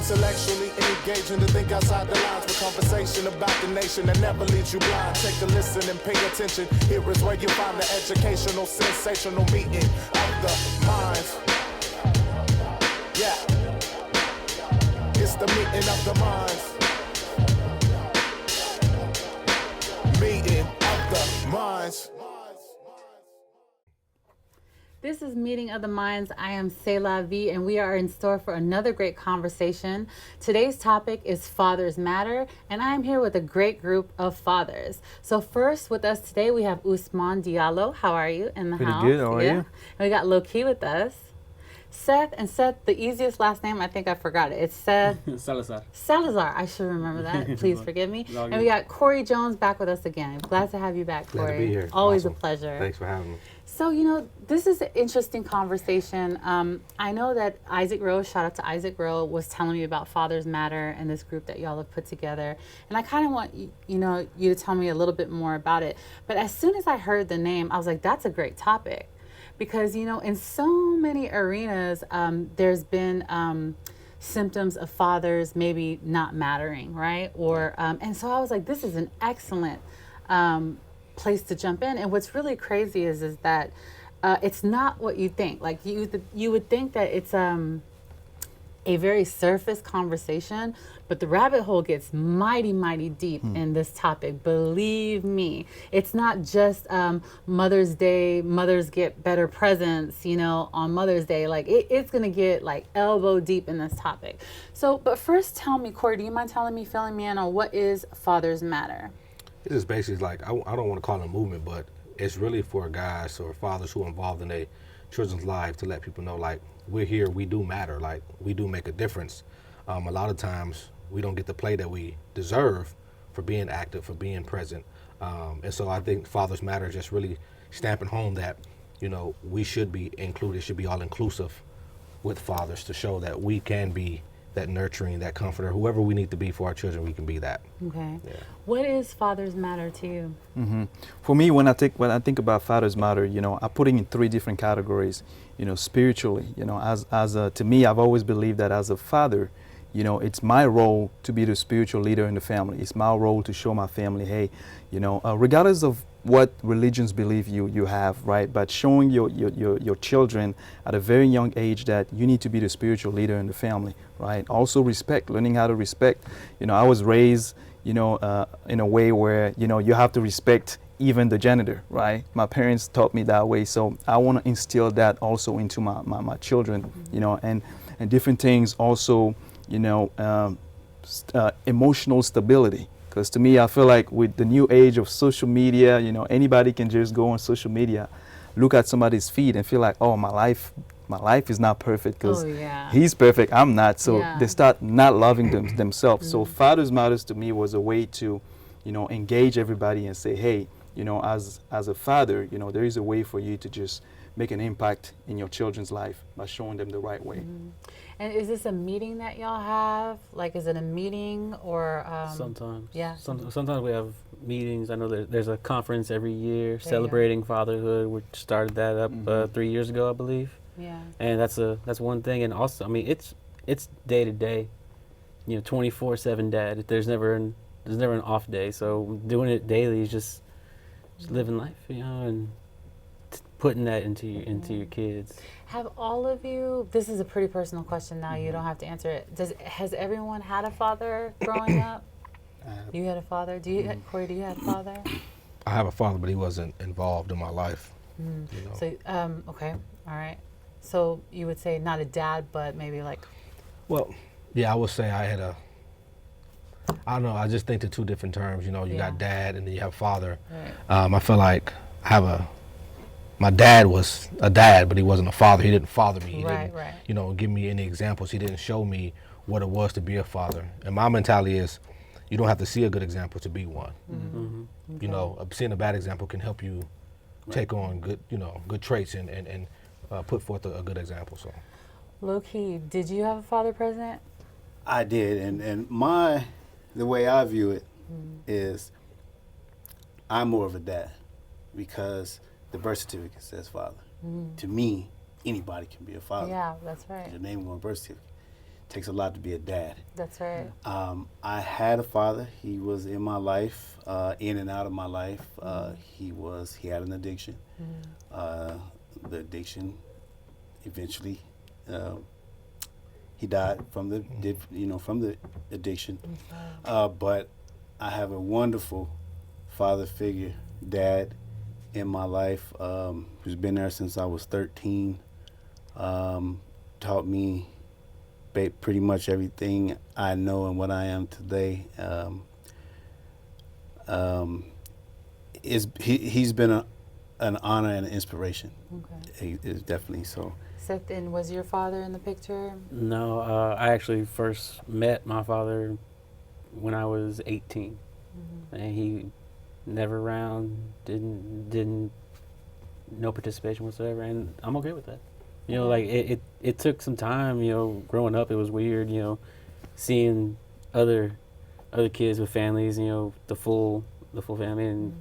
Intellectually engaging to think outside the lines with conversation about the nation that never leaves you blind. Take a listen and pay attention. Here is where you find the educational, sensational meeting of the minds. Yeah, it's the meeting of the minds. Meeting of the minds. This is Meeting of the Minds. I am Selah V, and we are in store for another great conversation. Today's topic is Fathers Matter, and I am here with a great group of fathers. So first with us today, we have Usman Diallo. How are you in the Pretty house? good. How are you? And we got Loki with us. Seth, the easiest last name, I think I forgot it. It's Seth Salazar. Salazar. I should remember that. Please forgive me. And we got Corey Jones back with us again. Glad to have you back, Corey. Glad to be here. Always Awesome. a pleasure. Thanks for having me. So, this is an interesting conversation. I know that Isaac Rose, shout out to Isaac Rose, was telling me about Fathers Matter and this group that y'all have put together. And I kind of want, you to tell me a little bit more about it. But as soon as I heard the name, I was like, that's a great topic. Because, in so many arenas, there's been symptoms of fathers maybe not mattering, right? Or and so I was like, this is an excellent place to jump in. And what's really crazy is that it's not what you think. Like you would think that it's a very surface conversation, but the rabbit hole gets mighty, mighty deep in this topic. Believe me, it's not just Mother's Day, mothers get better presents, on Mother's Day. Like it's gonna get like elbow deep in this topic. So, but first tell me, Corey, do you mind filling me in on what is Fathers Matter? This is basically like, I don't want to call it a movement, but it's really for guys or fathers who are involved in their children's life to let people know, like, we're here, we do matter, like, we do make a difference. A lot of times we don't get the play that we deserve for being active, for being present. And so I think Fathers Matter is just really stamping home that, we should be included, should be all inclusive with fathers to show that we can be that nurturing, that comforter, whoever we need to be for our children, we can be that. Okay. Yeah. What is Fathers Matter to you? Mm-hmm. For me, when I think about Fathers Matter, I put it in three different categories. Spiritually, to me, I've always believed that as a father, it's my role to be the spiritual leader in the family. It's my role to show my family, hey, regardless of what religions believe you have, right? But showing your children at a very young age that you need to be the spiritual leader in the family, right? Also learning how to respect. I was raised, in a way where, you have to respect even the janitor, right? My parents taught me that way. So I want to instill that also into my children, and different things also, emotional stability. Because to me, I feel like with the new age of social media, anybody can just go on social media, look at somebody's feed and feel like, oh, my life is not perfect because he's perfect, I'm not. So they start not loving themselves. So Fathers Matters to me was a way to, engage everybody and say, hey, as a father, there is a way for you to just make an impact in your children's life by showing them the right way. Mm-hmm. And is this a meeting that y'all have? Like, is it a meeting or? Sometimes. Yeah. Sometimes we have meetings. I know there's a conference every year celebrating fatherhood. We started that up 3 years ago, I believe. Yeah. And that's one thing. And also, I mean, it's day to day, 24/7 dad. There's never an off day. So doing it daily is just living life, and putting that into your kids. Have all of you? This is a pretty personal question. Now you don't have to answer it. Has everyone had a father growing up? You had a father. Corey? Do you have a father? I have a father, but he wasn't involved in my life. So okay, all right. So you would say not a dad, but maybe like. Well, yeah, I would say I had I don't know. I just think they're two different terms. You got dad and then you have father. Right. I feel like my dad was a dad, but he wasn't a father. He didn't father me. He didn't, give me any examples. He didn't show me what it was to be a father. And my mentality is, you don't have to see a good example to be one. Mm-hmm. Okay. Seeing a bad example can help you take on good traits and put forth a good example. So, Low-key, did you have a father present? I did, and the way I view it is, I'm more of a dad because the birth certificate says father. To me, anybody can be a father. Yeah, that's right. Your name on the birth certificate. takes a lot to be a dad. That's right. I had a father. He was in my life, in and out of my life. He had an addiction. The addiction, eventually, he died from the addiction. But I have a wonderful father figure, dad, in my life, who's been there since I was 13. Taught me pretty much everything I know and what I am today. He's been an honor and an inspiration. Okay. He is definitely so. Seth, and was your father in the picture? No, I actually first met my father when I was 18, and he never around, didn't no participation whatsoever, and I'm okay with that. You know, like it took some time. You know, growing up, it was weird. You know, seeing other kids with families. You know, the full family, and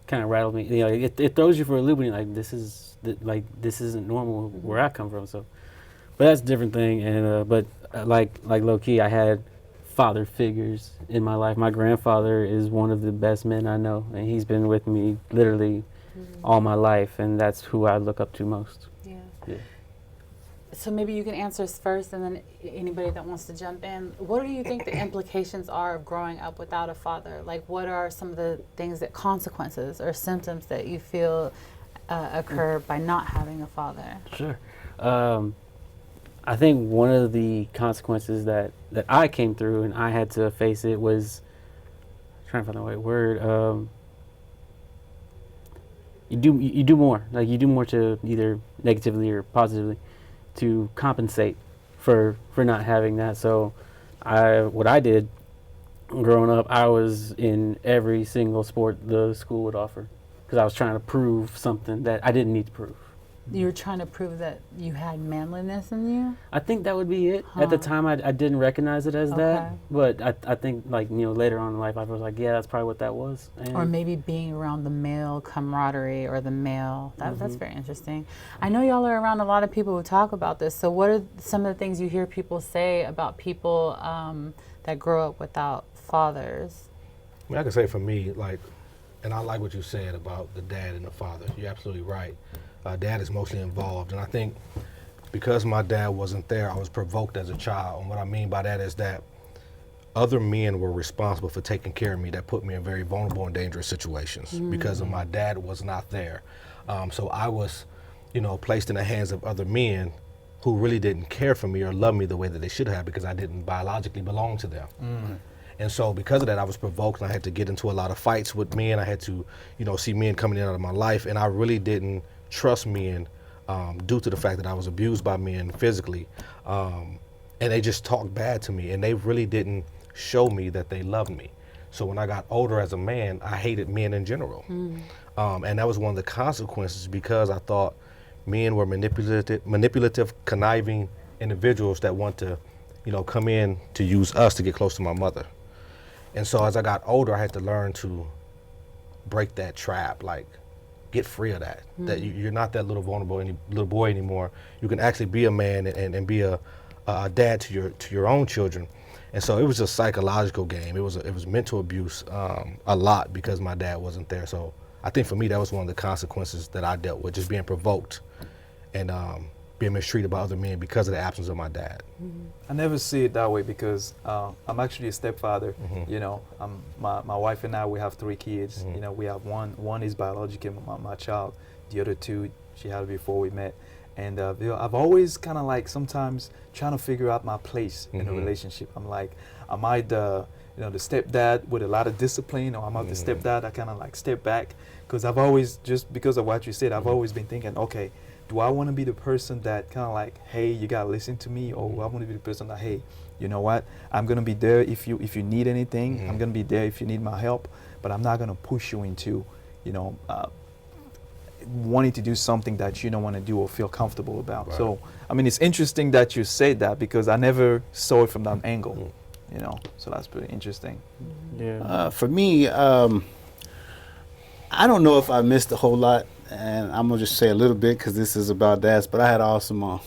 kind of rattled me. You know, it throws you for a loop, and you're like, this isn't normal where I come from. So, but that's a different thing. And but like low key, I had father figures in my life. My grandfather is one of the best men I know, and he's been with me literally all my life, and that's who I look up to most. Yeah. So maybe you can answer us first, and then anybody that wants to jump in. What do you think the implications are of growing up without a father? Like, what are some of the things consequences or symptoms that you feel occur by not having a father? Sure. I think one of the consequences that I came through and I had to face it was, trying to find the right word. You do more. Like, you do more to either negatively or positively to compensate for not having that. So what I did growing up, I was in every single sport the school would offer because I was trying to prove something that I didn't need to prove. You were trying to prove that you had manliness in you? I think that would be it. At the time, I didn't recognize it as that. But I think, like, you know, later on in life, I was like, yeah, that's probably what that was. And or maybe being around the male camaraderie or the male. That's very interesting. I know y'all are around a lot of people who talk about this. So what are some of the things you hear people say about people that grow up without fathers? I mean, I can say for me, like, and I like what you said about the dad and the father. You're absolutely right. Dad is mostly involved, and I think because my dad wasn't there, I was provoked as a child. And what I mean by that is that other men were responsible for taking care of me that put me in very vulnerable and dangerous situations because of my dad was not there. So I was, you know, placed in the hands of other men who really didn't care for me or love me the way that they should have because I didn't biologically belong to them. And so because of that, I was provoked, and I had to get into a lot of fights with men. I had to, you know, see men coming in and out of my life, and I really didn't trust men due to the fact that I was abused by men physically. And they just talked bad to me, and they really didn't show me that they loved me. So when I got older as a man, I hated men in general. And that was one of the consequences because I thought men were manipulative, conniving individuals that want to, you know, come in to use us to get close to my mother. And so as I got older, I had to learn to break that trap, like get free of that. That you're not that little vulnerable little boy anymore. You can actually be a man and be a dad to your own children. And so it was a psychological game. It was mental abuse a lot because my dad wasn't there. So I think for me that was one of the consequences that I dealt with, just being provoked and being mistreated by other men because of the absence of my dad. I never see it that way because I'm actually a stepfather. You know, my wife and I, we have 3 kids. You know, we have one is biological, my child. The other 2 she had before we met. And you know, I've always kind of like sometimes trying to figure out my place in a relationship. I'm like, am I the stepdad with a lot of discipline, or am I the stepdad that kind of like step back? Because I've always, just because of what you said, I've always been thinking, okay, do I want to be the person that kind of like, hey, you gotta listen to me, or do I want to be the person that, hey, you know what, I'm gonna be there if you need anything. I'm gonna be there if you need my help, but I'm not gonna push you into, you know, wanting to do something that you don't want to do or feel comfortable about. Right. So, I mean, it's interesting that you said that because I never saw it from that angle. You know, so that's pretty interesting. Yeah. For me, I don't know if I missed a whole lot. And I'm going to just say a little bit because this is about dads, but I had an awesome mom.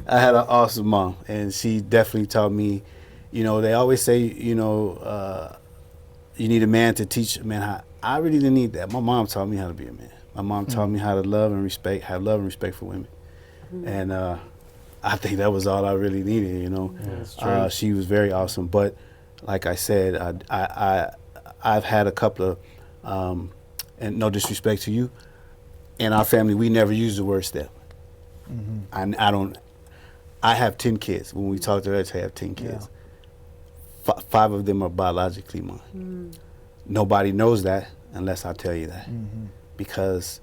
I had an awesome mom, and she definitely taught me. You know, they always say, you know, you need a man to teach a man how. I really didn't need that. My mom taught me how to be a man. My mom taught me how to love and respect, have love and respect for women, and I think that was all I really needed. You know, That's true. she was very awesome. But like I said, I've had a couple of, and no disrespect to you, in our family we never used the word step. I don't. I have 10 kids. When we talk to her, I have 10 kids. 5 of them are biologically mine. Nobody knows that unless I tell you that, because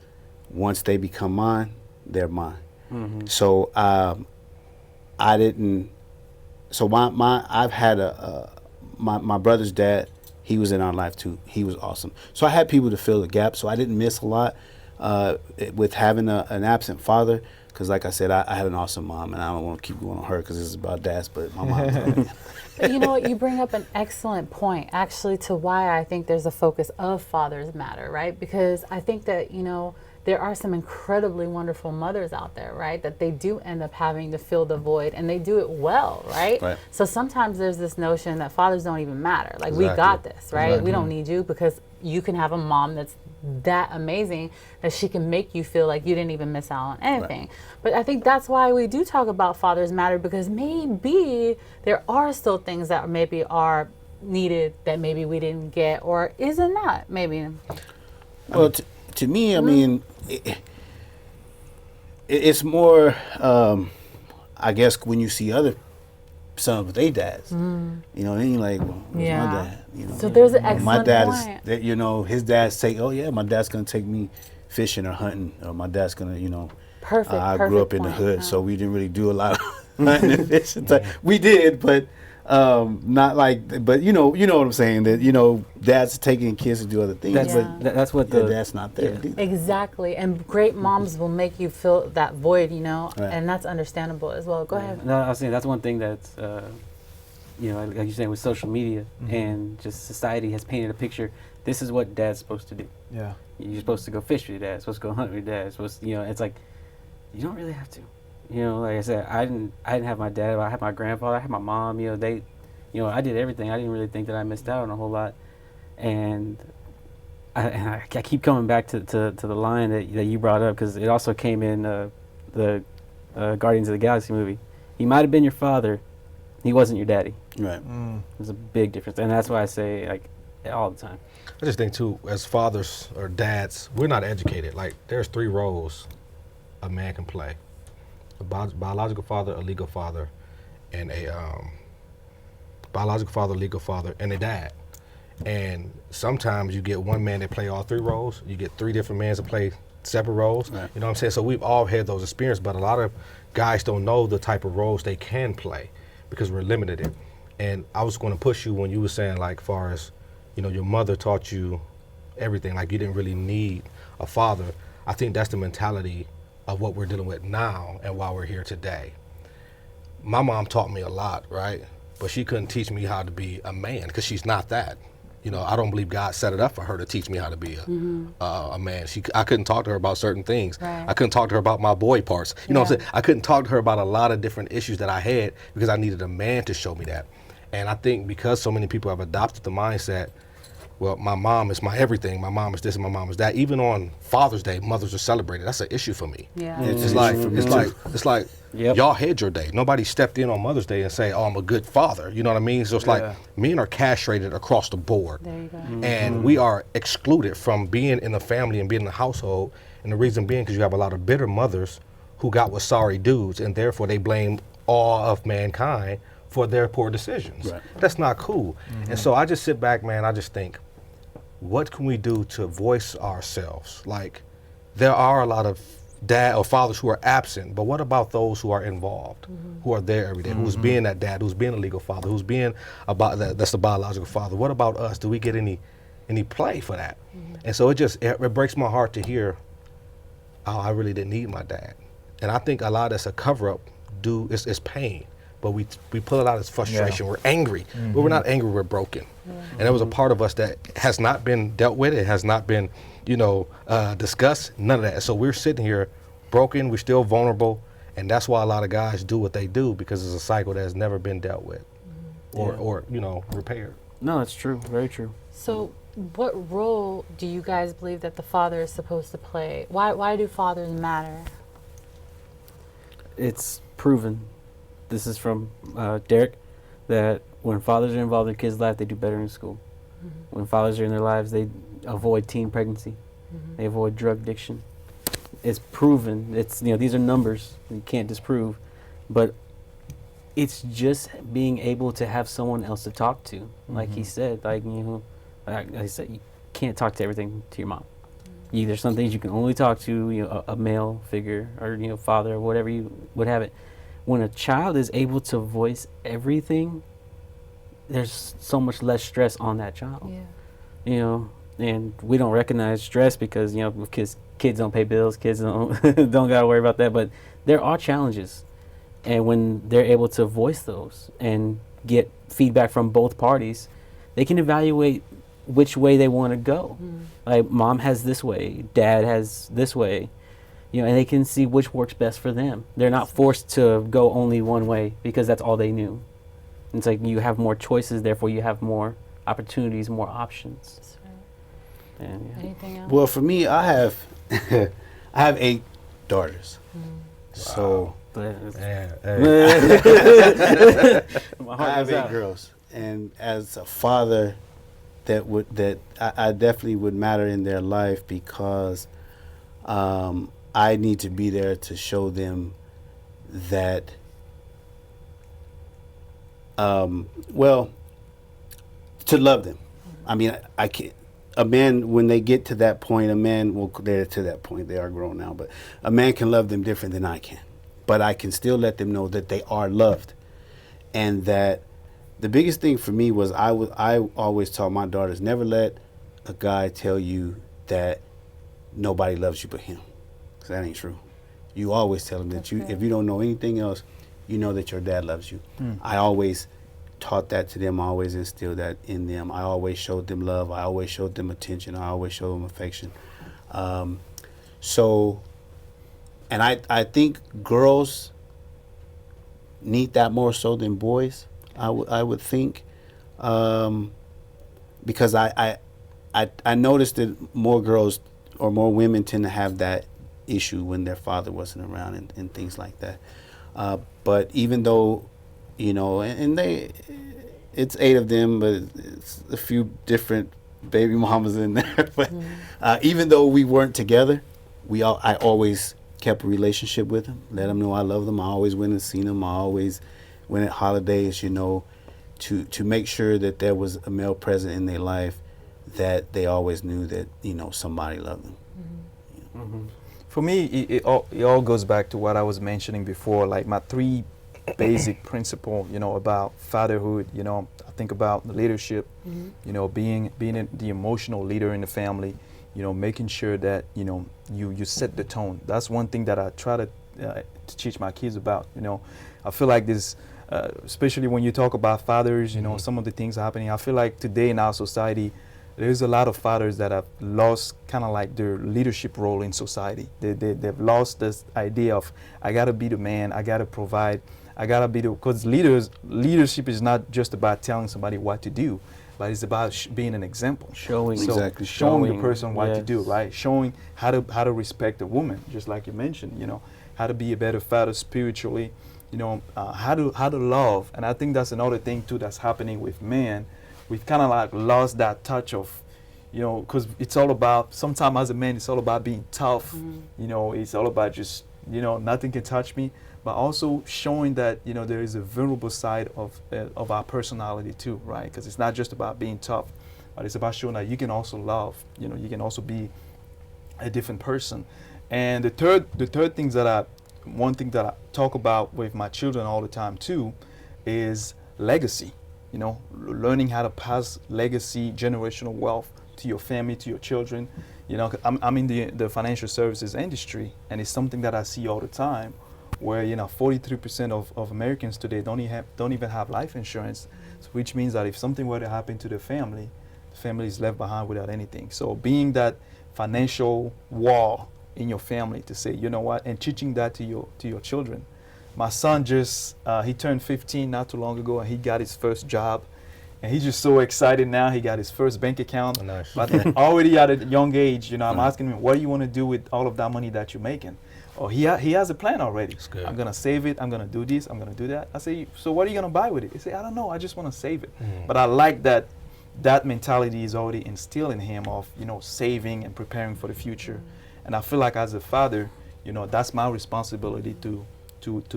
once they become mine, they're mine. So I didn't. So I've had my brother's dad. He was in our life too. He was awesome. So I had people to fill the gap. So I didn't miss a lot with having an absent father. Because like I said, I had an awesome mom, and I don't want to keep going on her because this is about dads, but my mom. But you know what? You bring up an excellent point, actually, to why I think there's a focus of Fathers Matter, right? Because I think that, you know, there are some incredibly wonderful mothers out there, right? That they do end up having to fill the void, and they do it well, right? So sometimes there's this notion that fathers don't even matter. Like, we got this, right? We don't need you, because you can have a mom that's that amazing that she can make you feel like you didn't even miss out on anything. But I think that's why we do talk about Fathers Matter, because maybe there are still things that maybe are needed that maybe we didn't get, or is it not? Maybe. Well, to me, I mean, it's more, I guess, when you see other sons with their dads, you know, then you're like, well, where's my dad? You know, So there's an excellent my dad point. is, you know, his dad's say, oh yeah, my dad's gonna take me fishing or hunting, or my dad's gonna, you know, I grew up in the hood, so we didn't really do a lot of hunting and fishing. We did, but not like, but you know what I'm saying, that, you know, dads taking kids to do other things, but That's what their dad's not there. Exactly. And great moms will make you feel that void, you know, and that's understandable as well. Go ahead. No, I was saying that's one thing that's, you know, like you're saying with social media and just society has painted a picture. This is what dad's supposed to do. Yeah. You're supposed to go fish with your dad. Supposed to go hunt with your dad. Supposed to, you know, it's like, you don't really have to. You know, like I said, I didn't have my dad. I had my grandfather. I had my mom. You know, I did everything. I didn't really think that I missed out on a whole lot. And I keep coming back to the line that you brought up, because it also came in the Guardians of the Galaxy movie. He might have been your father. He wasn't your daddy. Right. There's a big difference, and that's why I say, like, all the time. I just think too, as fathers or dads, we're not educated. Like, there's 3 roles a man can play: a biological father, a legal father, and a biological father, legal father, and a dad. And sometimes you get one man that play all 3 roles. You get 3 different men that play separate roles. Right. You know what I'm saying? So we've all had those experiences, but a lot of guys don't know the type of roles they can play because we're limited in. And I was going to push you when you were saying, like, far as, you know, your mother taught you everything, like you didn't really need a father. I think that's the mentality of what we're dealing with now and why we're here today. My mom taught me a lot, right? But she couldn't teach me how to be a man, because she's not that. You know, I don't believe God set it up for her to teach me how to be a man. I couldn't talk to her about certain things. Right. I couldn't talk to her about my boy parts. You know what I'm saying? I couldn't talk to her about a lot of different issues that I had because I needed a man to show me that. And I think because so many people have adopted the mindset, well, my mom is my everything. My mom is this and my mom is that. Even on Father's Day, mothers are celebrated. That's an issue for me. Yeah. It's like Yep. y'all had your day. Nobody stepped in on Mother's Day and say, "Oh, I'm a good father." You know what I mean? So it's like men are castrated across the board, There you go. and we are excluded from being in the family and being in the household. And the reason being because you have a lot of bitter mothers who got with sorry dudes, and therefore they blame all of mankind for their poor decisions. Right. That's not cool. And so I just sit back, man. I just think, what can we do to voice ourselves? Like, there are a lot of dad or fathers who are absent, but what about those who are involved, who are there every day, who's being that dad, who's being a legal father, who's being that's the biological father? What about us? Do we get any play for that? And so it breaks my heart to hear, oh, I really didn't need my dad. And I think a lot of that's a cover up. It's pain, but we pull it out as frustration. We're angry, but we're not angry. We're broken. And there was a part of us that has not been dealt with. It has not been, discussed. None of that. So we're sitting here broken. We're still vulnerable, And that's why a lot of guys do what they do, because it's a cycle that has never been dealt with or repaired. No, that's true. Very true. So, what role do you guys believe that the father is supposed to play? Why do fathers matter? It's proven. This is from Derek, that when fathers are involved in kids' life, they do better in school. When fathers are in their lives, they avoid teen pregnancy. They avoid drug addiction. It's proven. It's, these are numbers you can't disprove, but it's just being able to have someone else to talk to. Like he said, like I said, you can't talk to everything to your mom. There's some things you can only talk to a male figure or father or whatever you would have it. When a child is able to voice everything, there's so much less stress on that child. And we don't recognize stress because kids don't pay bills, kids don't don't gotta worry about that. But there are challenges, and when they're able to voice those and get feedback from both parties, they can evaluate which way they want to go. Like, mom has this way, dad has this way, and they can see which works best for them. They're not forced to go only one way because that's all they knew. It's like you have more choices, therefore you have more opportunities, more options. That's right. And, Anything else? Well, for me, I have I have 8 daughters. So but Yeah, my I heart have goes 8 out. girls, and as a father, I definitely would matter in their life because I need to be there to show them that. To love them. I mean, I can't. A man, when they get to that point, they're to that point. They are grown now, but a man can love them different than I can. But I can still let them know that they are loved, and that the biggest thing for me was I always taught my daughters, never let a guy tell you that nobody loves you but him, because that ain't true. You always tell him that if you don't know anything else, you know that your dad loves you. I always taught that to them. I always instilled that in them. I always showed them love. I always showed them attention. I always showed them affection. And I think girls need that more so than boys. I would think, because I noticed that more girls or more women tend to have that issue when their father wasn't around and things like that. But even though, it's 8 of them, but it's a few different baby mamas in there. But even though we weren't together, I always kept a relationship with them, let them know I love them. I always went and seen them. I always went at holidays, to make sure that there was a male present in their life, that they always knew that, somebody loved them. For me, it all goes back to what I was mentioning before, like my 3 basic principle, about fatherhood. I think about the leadership, being the emotional leader in the family, making sure that, you set the tone. That's one thing that I try to teach my kids about. I feel like this, especially when you talk about fathers, some of the things happening, I feel like today in our society, there's a lot of fathers that have lost kind of like their leadership role in society. They've lost this idea of, I got to be the man, I got to provide, I got to be because leadership is not just about telling somebody what to do, but it's about being an example. Showing. Showing the person what to do, right? Showing how to respect a woman, just like you mentioned, how to be a better father spiritually, how to love. And I think that's another thing too that's happening with men. We've kind of like lost that touch of, because it's all about, sometimes as a man, it's all about being tough. It's all about just, nothing can touch me, but also showing that, there is a vulnerable side of our personality too, right? Because it's not just about being tough, but it's about showing that you can also love, you can also be a different person. And the third one thing that I talk about with my children all the time too, is legacy. Learning how to pass legacy, generational wealth to your family, to your children. I'm in the financial services industry, and it's something that I see all the time, where 43% of Americans today don't even have life insurance, which means that if something were to happen to the family is left behind without anything. So being that financial wall, in your family to say, you know what, and teaching that to your children. My son just he turned 15 not too long ago, and he got his first job, and he's just so excited now. He got his first bank account. Nice. But already at a young age, you know, I'm asking him, what do you want to do with all of that money that you're making? Oh, he has a plan already. That's good. I'm gonna save it. I'm gonna do this. I'm gonna do that. I say, so what are you gonna buy with it? He say, I don't know. I just want to save it. But I like that. That mentality is already instilled in him of, you know, saving and preparing for the future. And I feel like as a father, you know, that's my responsibility to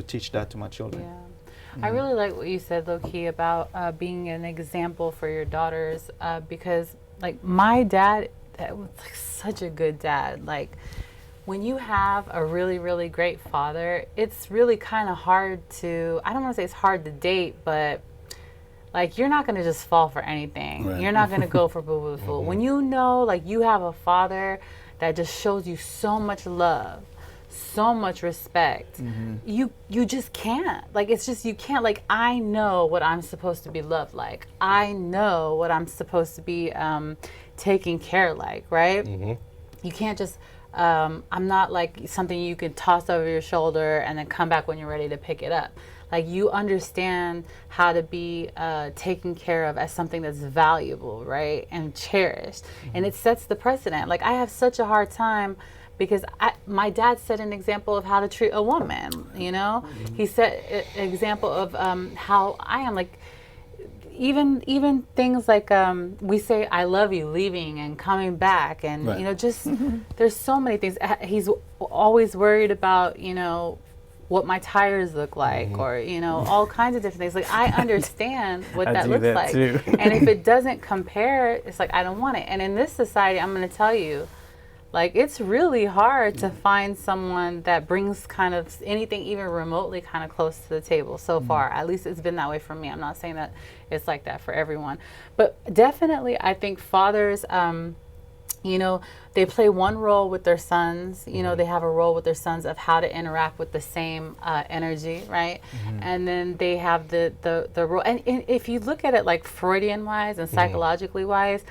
teach that to my children. Yeah. I really like what you said, low-key, about being an example for your daughters, because, like, my dad was like such a good dad. Like, when you have a really, really great father, it's really kind of hard to, I don't want to say it's hard to date, but like, you're not going to just fall for anything. Right. You're not going to go for boo-boo the fool. When you know, like, you have a father that just shows you so much love, so much respect, you just can't. Like, it's just, you can't. Like, I know what I'm supposed to be loved like. I know what I'm supposed to be taken care like, right? You can't just, I'm not like something you can toss over your shoulder and then come back when you're ready to pick it up. Like, you understand how to be taken care of as something that's valuable, right, and cherished. And it sets the precedent. Like, I have such a hard time because my dad set an example of how to treat a woman, you know? He set an example of how I am. Like, even things like we say I love you leaving and coming back, and you know, just there's so many things. He's always worried about, you know, what my tires look like, or, you know, all kinds of different things. Like, I understand what that looks like. Too. And if it doesn't compare, it's like, I don't want it. And in this society, I'm going to tell you, like, it's really hard to find someone that brings kind of anything even remotely kind of close to the table so far. At least it's been that way for me. I'm not saying that it's like that for everyone. But definitely, I think fathers, you know, they play one role with their sons. You know, they have a role with their sons of how to interact with the same energy, right? And then they have the role. And if you look at it like Freudian wise and psychologically wise,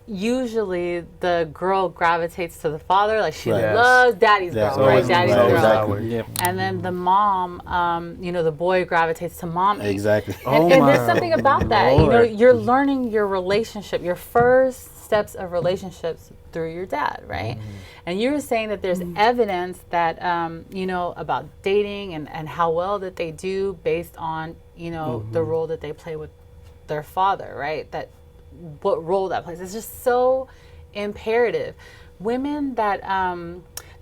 usually the girl gravitates to the father, like she loves daddy's girl, right? Daddy's girl. Exactly. Yep. And then the mom, you know, the boy gravitates to mommy. Exactly. And there's something about that. You know, you're learning your relationship, your first steps of relationships through your dad, right? And you're saying that there's evidence that, you know, about dating and how well that they do based on, you know, the role that they play with their father, right? That what role that plays. It's just so imperative. Women that,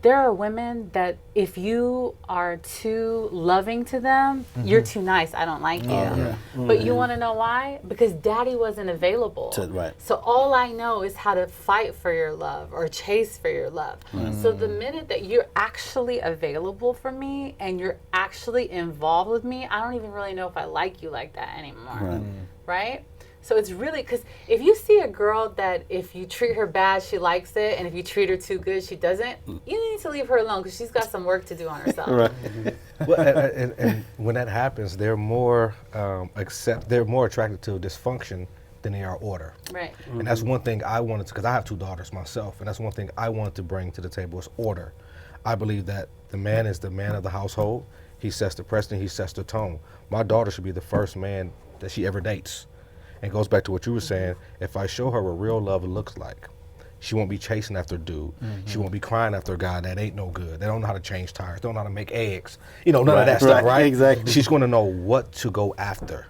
there are women that if you are too loving to them, you're too nice, I don't like you. But you want to know why? Because daddy wasn't available. So all I know is how to fight for your love or chase for your love. So the minute that you're actually available for me and you're actually involved with me, I don't even really know if I like you like that anymore. Right? So it's really, because if you see a girl that if you treat her bad, she likes it, and if you treat her too good, she doesn't, you need to leave her alone because she's got some work to do on herself. Well, and when that happens, they're more they're more attracted to dysfunction than they are order. Right. And that's one thing I wanted to, because I have 2 daughters myself, and that's one thing I wanted to bring to the table is order. I believe that the man is the man of the household. He sets the precedent, he sets the tone. My daughter should be the first man that she ever dates. And it goes back to what you were saying. If I show her what real love looks like, she won't be chasing after a dude. She won't be crying after a guy that ain't no good. They don't know how to change tires. They don't know how to make eggs. You know, none of that stuff, right? Exactly. She's going to know what to go after.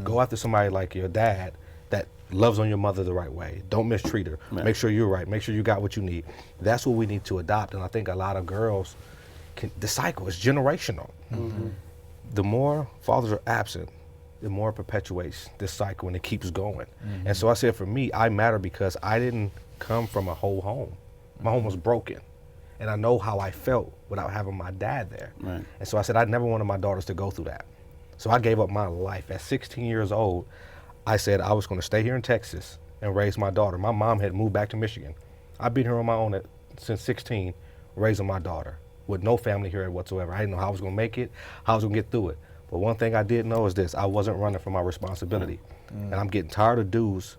Go after somebody like your dad that loves on your mother the right way. Don't mistreat her. Make sure you're right. Make sure you got what you need. That's what we need to adopt. And I think a lot of girls, the cycle is generational. The more fathers are absent, the more it perpetuates this cycle and it keeps going. And so I said, for me, I matter because I didn't come from a whole home. My home was broken. And I know how I felt without having my dad there. And so I said, I never wanted my daughters to go through that. So I gave up my life. At 16 years old, I said I was going to stay here in Texas and raise my daughter. My mom had moved back to Michigan. I've been here on my own since 16, raising my daughter with no family here whatsoever. I didn't know how I was going to make it, how I was going to get through it. But one thing I did know is this: I wasn't running from my responsibility. And I'm getting tired of dudes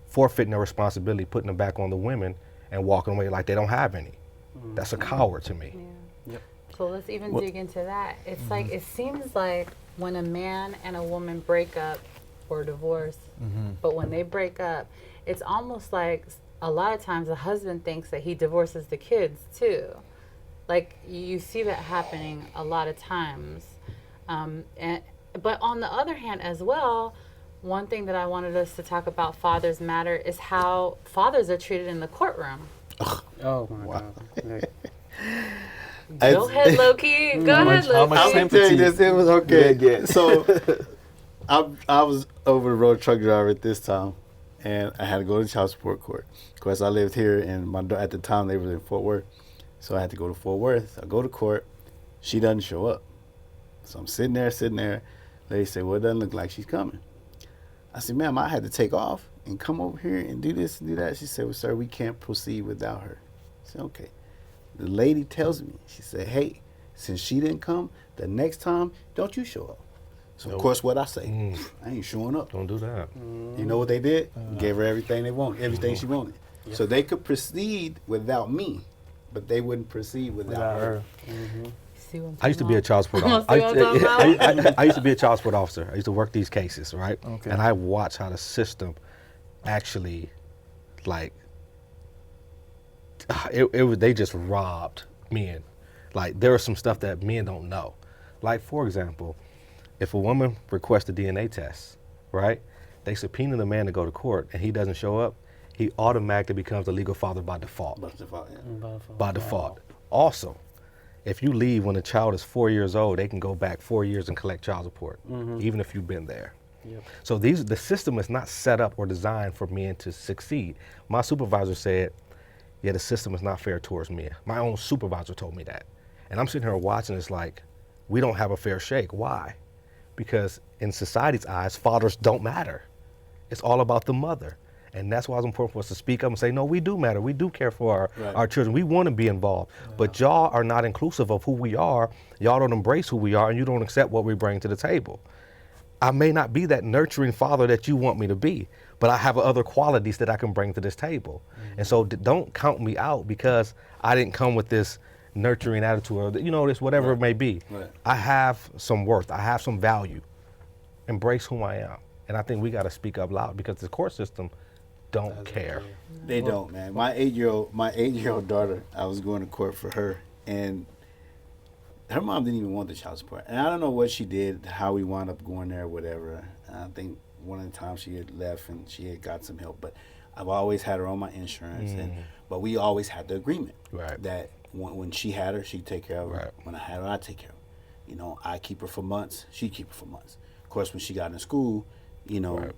forfeiting their responsibility, putting them back on the women and walking away like they don't have any. That's a coward to me. So let's even Well- dig into that. It's like, it seems like when a man and a woman break up or divorce, but when they break up, it's almost like a lot of times the husband thinks that he divorces the kids too. Like you see that happening a lot of times. But on the other hand as well, one thing that I wanted us to talk about Fathers Matter is how fathers are treated in the courtroom. Oh my God. Like, Go ahead, Loki. Go ahead, how much Loki. I'm gonna tell you this. It was okay. Yeah. So I was over the road truck driver at this time, and I had to go to child support court. Of course, I lived here, and at the time they were in Fort Worth, so I had to go to Fort Worth. I go to court. She doesn't show up, so I'm sitting there. Lady said, "Well, it doesn't look like she's coming." I said, "Ma'am, I had to take off and come over here and do this and do that." She said, "Well, sir, we can't proceed without her." I said, "Okay." The lady tells me, she said, "Hey, since she didn't come, the next time, don't you show up." So, of course, what I say, I ain't showing up. Don't do that. You know what they did? Gave her everything they wanted, everything she wanted. So they could proceed without me, but they wouldn't proceed without her. See what I'm I used to talking be a about? child support See officer. what I'm talking about? I used to be a child support officer. I used to work these cases, right? Okay. And I watched how the system actually, like, they just robbed men. Like, there was some stuff that men don't know. Like, for example, if a woman requests a DNA test, right? They subpoena the man to go to court, and he doesn't show up. He automatically becomes the legal father by default. By default. Also, if you leave when the child is 4 years old, they can go back 4 years and collect child support, even if you've been there. So the system is not set up or designed for men to succeed. My supervisor said, yeah, the system is not fair towards men. My own supervisor told me that. And I'm sitting here watching, it's like, we don't have a fair shake. Why? Because in society's eyes, fathers don't matter. It's all about the mother. And that's why it's important for us to speak up and say, no, we do matter. We do care for our children. We want to be involved. But y'all are not inclusive of who we are. Y'all don't embrace who we are, and you don't accept what we bring to the table. I may not be that nurturing father that you want me to be, but I have other qualities that I can bring to this table. And so don't count me out because I didn't come with this nurturing attitude or, this whatever it may be. I have some worth. I have some value. Embrace who I am. And I think we got to speak up loud because the court system don't care. They don't, man. My 8-year-old daughter, I was going to court for her, and her mom didn't even want the child support. And I don't know what she did, how we wound up going there, whatever. I think one of the times she had left and she had got some help. But I've always had her on my insurance. But we always had the agreement that when she had her, she'd take care of her. When I had her, I'd take care of her. I keep her for months. She'd keep her for months. Of course, when she got in school,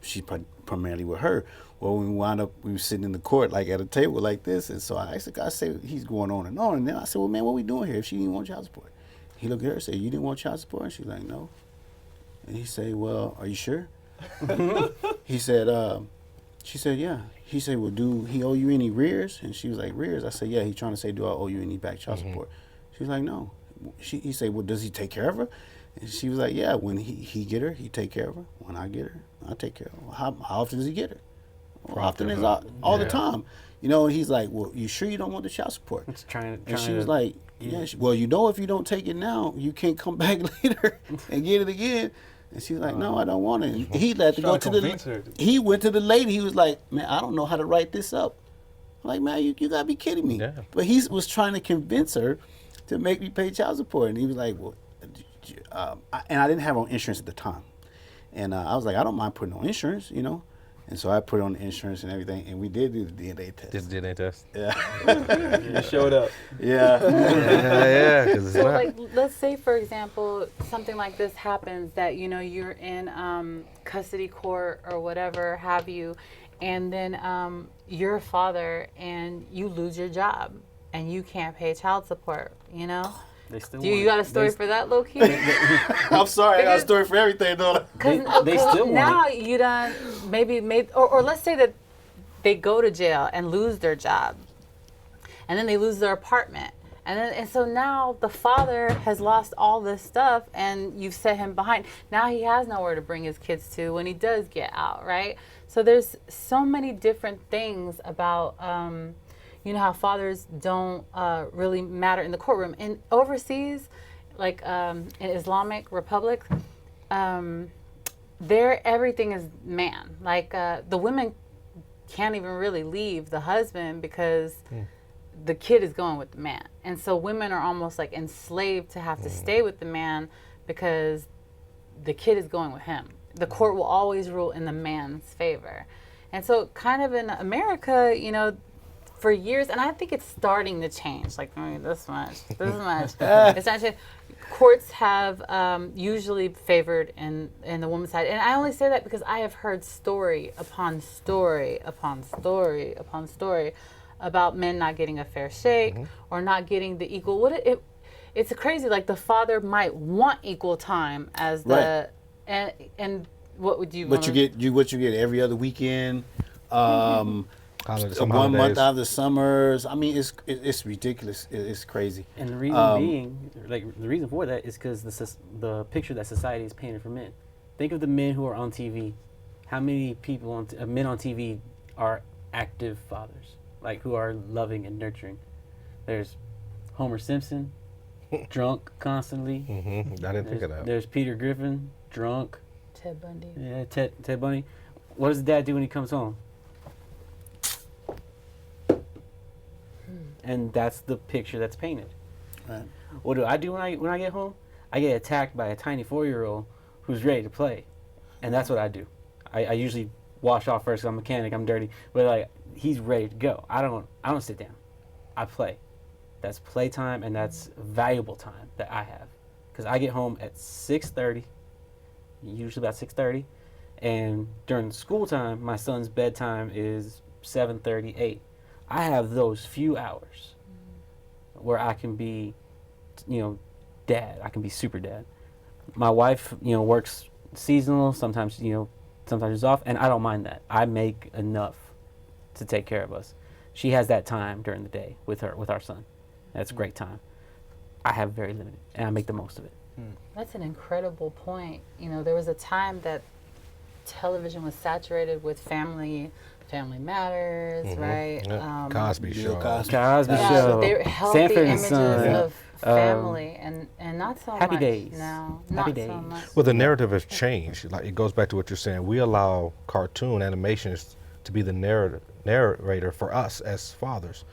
she primarily with her. Well, when we wound up, we were sitting in the court, like at a table like this. And so I said, he's going on. And then I said, well, man, what we doing here if she didn't want child support? He looked at her and said, you didn't want child support? And she's like, no. And he said, well, are you sure? He said, she said, yeah. He said, well, do he owe you any rears? And she was like, rears? I said, yeah. He's trying to say, do I owe you any back child support? She was like, no. He said, well, does he take care of her? And she was like, yeah, when he get her, he take care of her. When I get her, I take care of her. How often does he get her? Well, often is all the time. And he's like, well, you sure you don't want the child support? it's trying And she was like, yeah. Well, if you don't take it now, you can't come back later and get it again. And she was like, no, I don't want it. And he had to go to he went to the lady. He was like, man, I don't know how to write this up. I'm like, man, you got to be kidding me. Yeah. But he was trying to convince her to make me pay child support. And he was like, well, and I didn't have on insurance at the time. And I was like, I don't mind putting on insurance, And so I put on the insurance and everything, and we did do the DNA test. Did the DNA test? Yeah. You showed up. Yeah. Yeah, because it's So, not. like, let's say, for example, something like this happens that, you're in custody court or whatever have you, and then you're a father and you lose your job and you can't pay child support, They still Do you got a story for that, Loki? I'm sorry, I got a story for everything, though. They still want now you done maybe made, or let's say that they go to jail and lose their job, and then they lose their apartment, and so now the father has lost all this stuff, and you've set him behind. Now he has nowhere to bring his kids to when he does get out, right? So there's so many different things about you know how fathers don't really matter in the courtroom. And overseas, like in Islamic Republic, there everything is man. Like the women can't even really leave the husband because the kid is going with the man. And so women are almost like enslaved to have to stay with the man because the kid is going with him. The court will always rule in the man's favor. And so kind of in America, you know, for years, and I think it's starting to change, like this much. It's actually, courts have usually favored in the woman's side. And I only say that because I have heard story upon story upon story upon story about men not getting a fair shake or not getting the equal. It's crazy. Like the father might want equal time as the and what would you? But what you get every other weekend. 1 month out of the summers. I mean, it's ridiculous. It's crazy. And the reason being, like the reason for that is because the picture that society is painted for men. Think of the men who are on TV. How many people men on TV are active fathers, like who are loving and nurturing? There's Homer Simpson, drunk constantly. I didn't think of that. There's Peter Griffin, drunk. Ted Bundy. Yeah, Ted Bundy. What does dad do when he comes home? And that's the picture that's painted. Right. What do I do when I get home? I get attacked by a tiny 4-year-old who's ready to play, and that's what I do. I usually wash off first. 'Cause I'm a mechanic. I'm dirty, but like he's ready to go. I don't sit down. I play. That's playtime, and that's valuable time that I have, because I get home at 6:30, usually about 6:30, and during school time, my son's bedtime is 7:30, 8. I have those few hours where I can be, dad. I can be super dad. My wife, works seasonal. Sometimes she's off, and I don't mind that. I make enough to take care of us. She has that time during the day with our son. That's a great time. I have very limited, and I make the most of it. That's an incredible point. There was a time that television was saturated with Family Matters, right? Yeah. Cosby Show. Cosby. Show. They're healthy Sanford and images Son. of family, and not so Happy much Days. now. Happy Not so Days. much. Well, the narrative has changed. Like it goes back to what you're saying. We allow cartoon animations to be the narrator for us as fathers.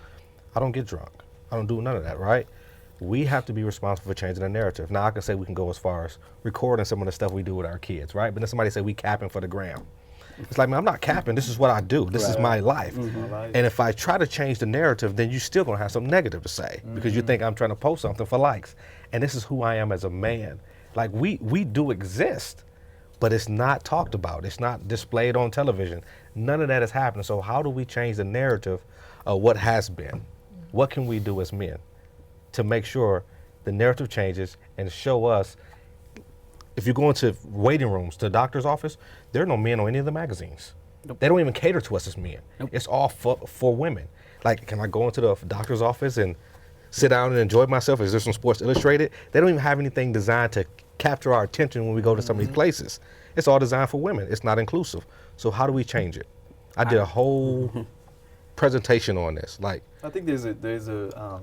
I don't get drunk. I don't do none of that, right? We have to be responsible for changing the narrative. Now I can say we can go as far as recording some of the stuff we do with our kids, right? But then somebody say we capping for the gram. It's like, man, I'm not capping. This is what I do. This is my life. And if I try to change the narrative, then you're still going to have something negative to say because you think I'm trying to post something for likes. And this is who I am as a man. Like we do exist, but it's not talked about. It's not displayed on television. None of that is happening. So how do we change the narrative of what has been? What can we do as men to make sure the narrative changes and show us? If you go into waiting rooms to the doctor's office, there are no men on any of the magazines. Nope. They don't even cater to us as men. Nope. It's all for women. Like, can I go into the doctor's office and sit down and enjoy myself? Is there some Sports Illustrated? They don't even have anything designed to capture our attention when we go to some of these places. It's all designed for women. It's not inclusive. So how do we change it? I did a whole presentation on this. Like, I think there's a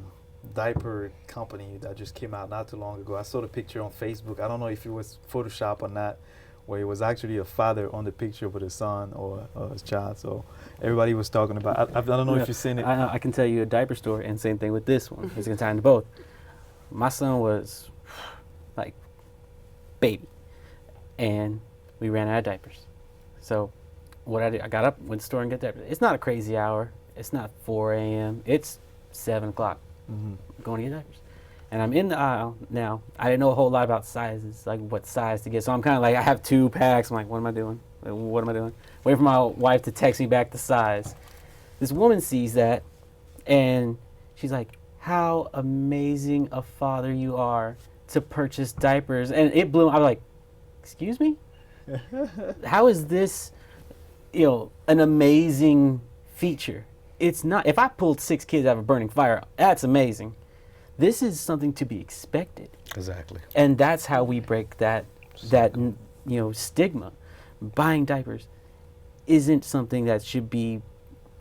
diaper company that just came out not too long ago. I saw the picture on Facebook. I don't know if it was Photoshop or not, where it was actually a father on the picture with his son or his child. So everybody was talking about. I don't know if you've seen it. I can tell you a diaper story, and same thing with this one. It's gonna tie into both. My son was like baby, and we ran out of diapers. So what I did, I got up, went to the store and got diapers. It's not a crazy hour. It's not 4 a.m. It's 7 o'clock. Going to get diapers. And I'm in the aisle now. I didn't know a whole lot about sizes, like what size to get. So I'm kind of like, I have 2 packs. I'm like, what am I doing? Waiting for my wife to text me back the size. This woman sees that, and she's like, how amazing a father you are to purchase diapers. And it blew. I was like, excuse me? How is this, an amazing feature? It's not. If I pulled 6 kids out of a burning fire, that's amazing. This is something to be expected. Exactly. And that's how we break that stigma. Buying diapers isn't something that should be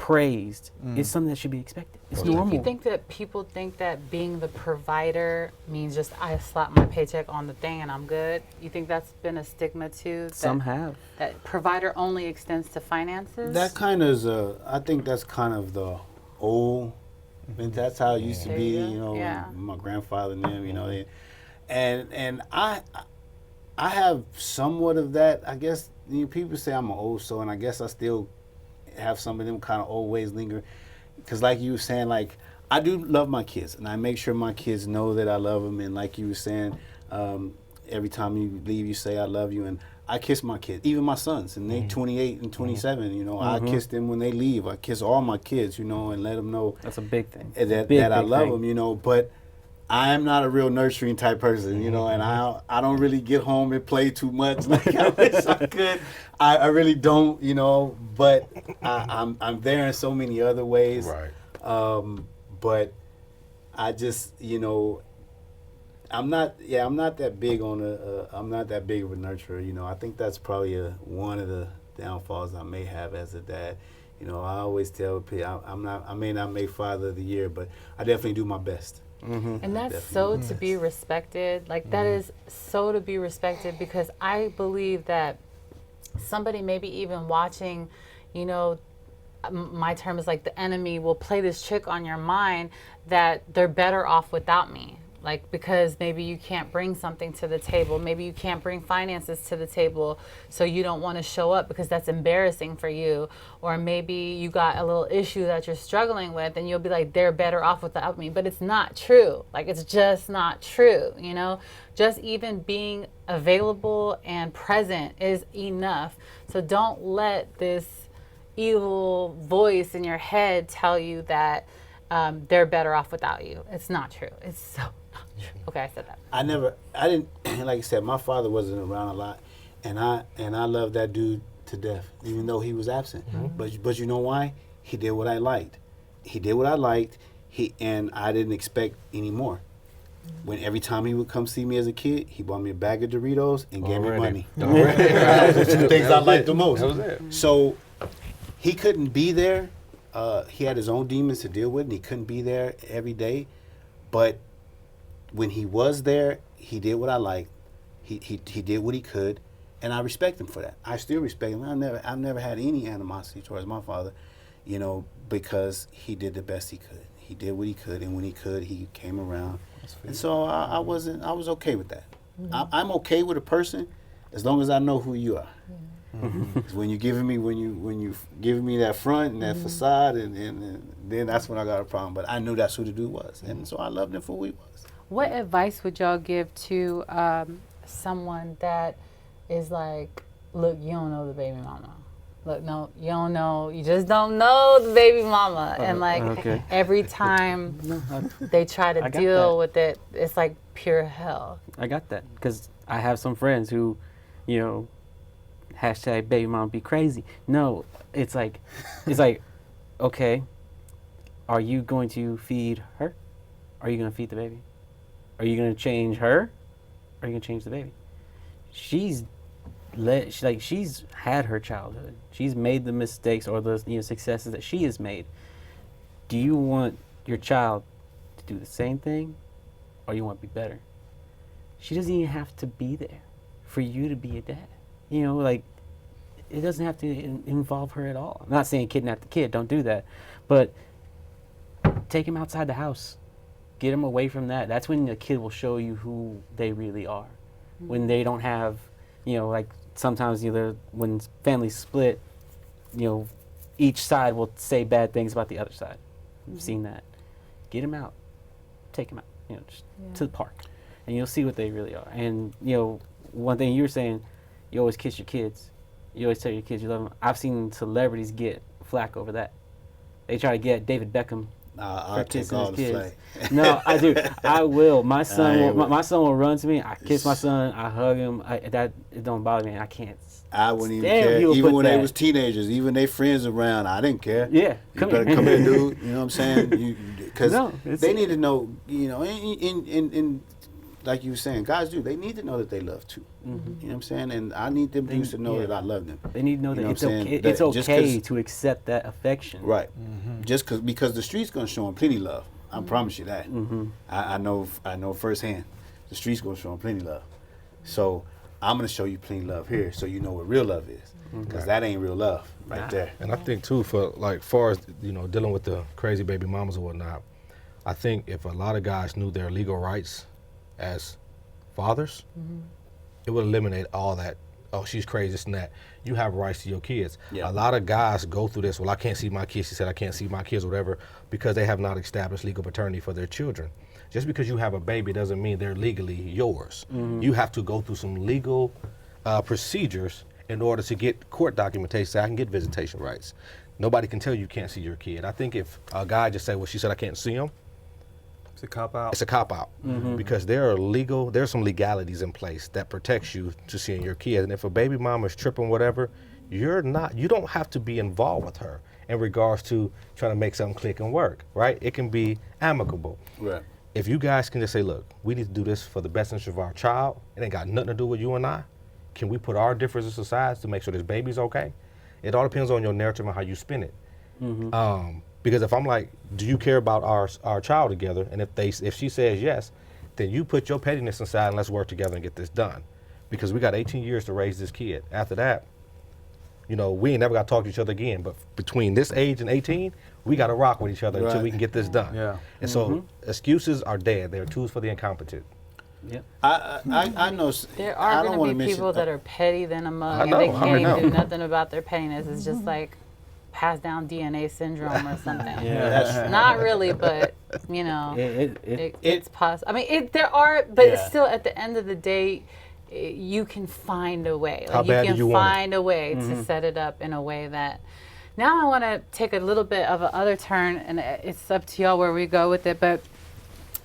praised is something that should be expected. It's normal. Do you think that people think that being the provider means just I slap my paycheck on the thing and I'm good? You think that's been a stigma too? Some have. That provider only extends to finances? That kind of is I think that's kind of the old, and that's how it used to There be, you go. you know, Yeah. my grandfather and them, you know, and I have somewhat of that. I guess people say I'm an old soul, and I guess I still have some of them kind of old ways linger. Because like you were saying, like, I do love my kids, and I make sure my kids know that I love them. And like you were saying, every time you leave, you say I love you. And I kiss my kids, even my sons, and they 28 and 27. You know, I kiss them when they leave. I kiss all my kids, you know, and let them know That's a big thing. that I love them, you know. But I am not a real nurturing type person, you know, and I don't really get home and play too much like I wish I could. I really don't, you know, but I'm there in so many other ways. Right. But I just, you know, I'm not that big on I'm not that big of a nurturer, you know. I think that's probably one of the downfalls I may have as a dad. You know, I always tell people I may not make Father of the Year, but I definitely do my best. And that's so to be respected. Like that is so to be respected, because I believe that somebody maybe even watching, you know, my term is like the enemy will play this trick on your mind that they're better off without me. Like, because maybe you can't bring something to the table. Maybe you can't bring finances to the table, so you don't want to show up because that's embarrassing for you. Or maybe you got a little issue that you're struggling with, and you'll be like, they're better off without me. But it's not true. Like, it's just not true, you know? Just even being available and present is enough. So don't let this evil voice in your head tell you that they're better off without you. It's not true. It's so not true. Okay, I said that. I didn't, like I said, my father wasn't around a lot, and I love that dude to death, even though he was absent. But you know why? He did what I liked. He did what I liked. And I didn't expect any more. When every time he would come see me as a kid, he bought me a bag of Doritos and gave me money. Those are the two things I liked the most. That was it. So he couldn't be there. He had his own demons to deal with, and he couldn't be there every day. But when he was there, he did what I liked. He did what he could, and I respect him for that. I still respect him. I've never had any animosity towards my father, you know, because he did the best he could. He did what he could, and when he could, he came around. And so I was okay with that. I'm okay with a person as long as I know who you are. When you giving me that front and that facade, and then that's when I got a problem. But I knew that's who the dude was, and so I loved him for who he was. What advice would y'all give to someone that is like, look, you don't know the baby mama. Look, no, you don't know. You just don't know the baby mama. And like every time they try to deal with it, it's like pure hell. I got that because I have some friends who, you know, hashtag baby mom be crazy. No, it's like, okay, are you going to feed her? Are you going to feed the baby? Are you going to change her? Or are you going to change the baby? She's had her childhood. She's made the mistakes or the successes that she has made. Do you want your child to do the same thing, or you want to be better? She doesn't even have to be there for you to be a dad. You know, like, it doesn't have to involve her at all. I'm not saying kidnap the kid, don't do that. But take him outside the house. Get him away from that. That's when the kid will show you who they really are. When they don't have, you know, like sometimes when families split, you know, each side will say bad things about the other side. I've seen that. Get him out. Take him out, you know, just to the park. And you'll see what they really are. And, you know, one thing you were saying, you always kiss your kids. You always tell your kids you love them. I've seen celebrities get flack over that. They try to get David Beckham I'll take all the flack. No, I do. I will. My son will run to me. I kiss my son. I hug him. It don't bother me. I can't. I wouldn't even care. Even when they was teenagers, even their friends around, I didn't care. Yeah, come here, dude. You know what I'm saying? Because they need to know. You know, in like you were saying, guys do. They need to know that they love too. You know what I'm saying? And I need them dudes to know that I love them. They need to know You that know it's what I'm saying? okay. That It's just okay 'cause- to accept that affection. Right. Just because the street's gonna show them plenty love. I promise you that. I know firsthand. The street's gonna show them plenty love. So I'm gonna show you plenty love here, so you know what real love is. Because that ain't real love right there. And I think too, for like far as dealing with the crazy baby mamas or whatnot, I think if a lot of guys knew their legal rights as fathers, it would eliminate all that. Oh, she's crazy, this and that. You have rights to your kids. Yeah. A lot of guys go through this. Well, I can't see my kids. She said I can't see my kids, or whatever, because they have not established legal paternity for their children. Just because you have a baby doesn't mean they're legally yours. You have to go through some legal procedures in order to get court documentation so I can get visitation rights. Nobody can tell you can't see your kid. I think if a guy just say, well, she said I can't see him, It's a cop out. it's a cop-out because there's some legalities in place that protects you to seeing your kid. And if a baby mama is tripping, whatever, you don't have to be involved with her in regards to trying to make something click and work, right? It can be amicable. Right. If you guys can just say, look, we need to do this for the best interest of our child, it ain't got nothing to do with you and I, can we put our differences aside to make sure this baby's okay? It all depends on your narrative and how you spin it. Because if I'm like, do you care about our child together? And if she says yes, then you put your pettiness aside and let's work together and get this done. Because we got 18 years to raise this kid. After that, we ain't never got to talk to each other again. But between this age and 18, we got to rock with each other until Right. we can get this done. Yeah. And so excuses are dead. They're tools for the incompetent. Yep. I know. There I are don't going wanna to be mention- people that are petty than a mug, I and know, they I can't know. do nothing about their pettiness. It's just like passed down DNA syndrome or something. Yeah. Not really, but it's possible. I mean, there are, but it's Yeah. still at the end of the day, you can find a way. How bad do you you can want it? find a way to set it up in a way that. Now I want to take a little bit of another turn, and it's up to y'all where we go with it. But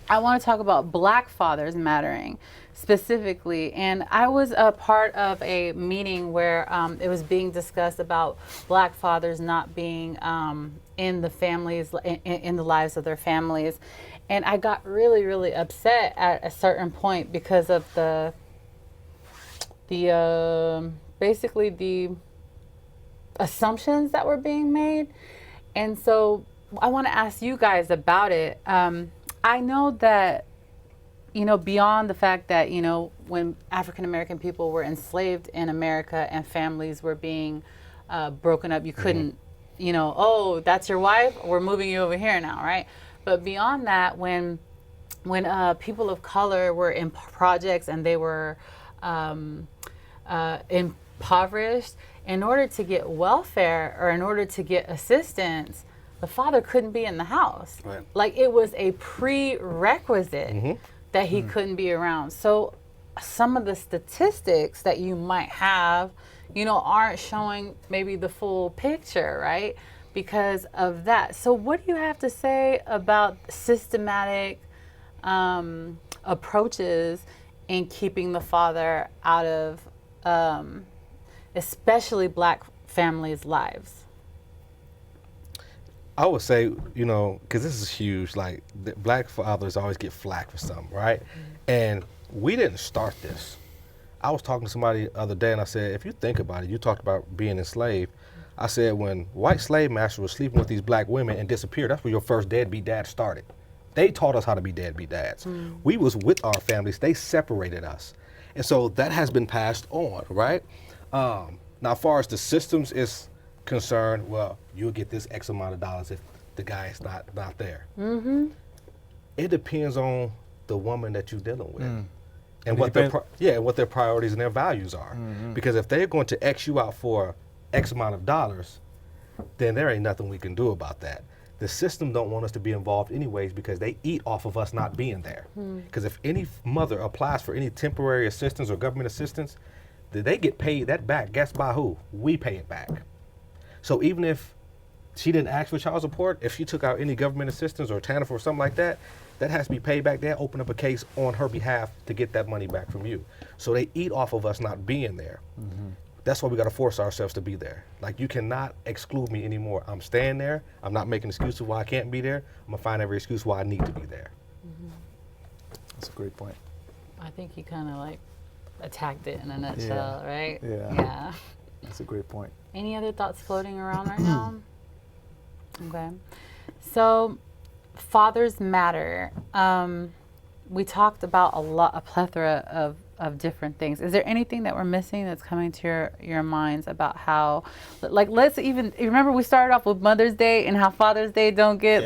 I want to talk about Black fathers mattering specifically. And I was a part of a meeting where it was being discussed about Black fathers not being in the families, in the lives of their families. And I got really, really upset at a certain point because of basically the assumptions that were being made. And so I want to ask you guys about it. I know that, beyond the fact that, when African American people were enslaved in America and families were being broken up, you couldn't, oh, that's your wife, we're moving you over here now, right? But beyond that, when people of color were in projects and they were impoverished, in order to get welfare or in order to get assistance, the father couldn't be in the house. Right. Like it was a prerequisite that he couldn't be around. So some of the statistics that you might have, aren't showing maybe the full picture, right? Because of that. So what do you have to say about systematic approaches in keeping the father out of especially Black families' lives? I would say, because this is huge, like the Black fathers always get flack for something, right? And we didn't start this. I was talking to somebody the other day and I said, if you think about it, you talked about being enslaved. I said, when white slave masters were sleeping with these Black women and disappeared, that's where your first deadbeat dad started. They taught us how to be deadbeat dads. We was with our families, they separated us. And so that has been passed on, right? Now, as far as the systems is concerned, well, you'll get this X amount of dollars if the guy is not there. It depends on the woman that you're dealing with. And what their priorities and their values are. Because if they're going to X you out for X amount of dollars, then there ain't nothing we can do about that. The system don't want us to be involved anyways because they eat off of us not being there. Because if any mother applies for any temporary assistance or government assistance, they get paid that back. Guess by who? We pay it back. So even if she didn't ask for child support, if she took out any government assistance or TANF or something like that, that has to be paid back. They'll open up a case on her behalf to get that money back from you. So they eat off of us not being there. That's why we got to force ourselves to be there. Like, you cannot exclude me anymore. I'm staying there. I'm not making excuses why I can't be there. I'm going to find every excuse why I need to be there. That's a great point. I think you kind of like attacked it in a nutshell, right? Yeah. Yeah. That's a great point. Any other thoughts floating around right now? Okay. So, fathers matter. We talked about a plethora of different things. Is there anything that we're missing that's coming to your minds about how, like, let's even remember we started off with Mother's Day and how Father's Day don't get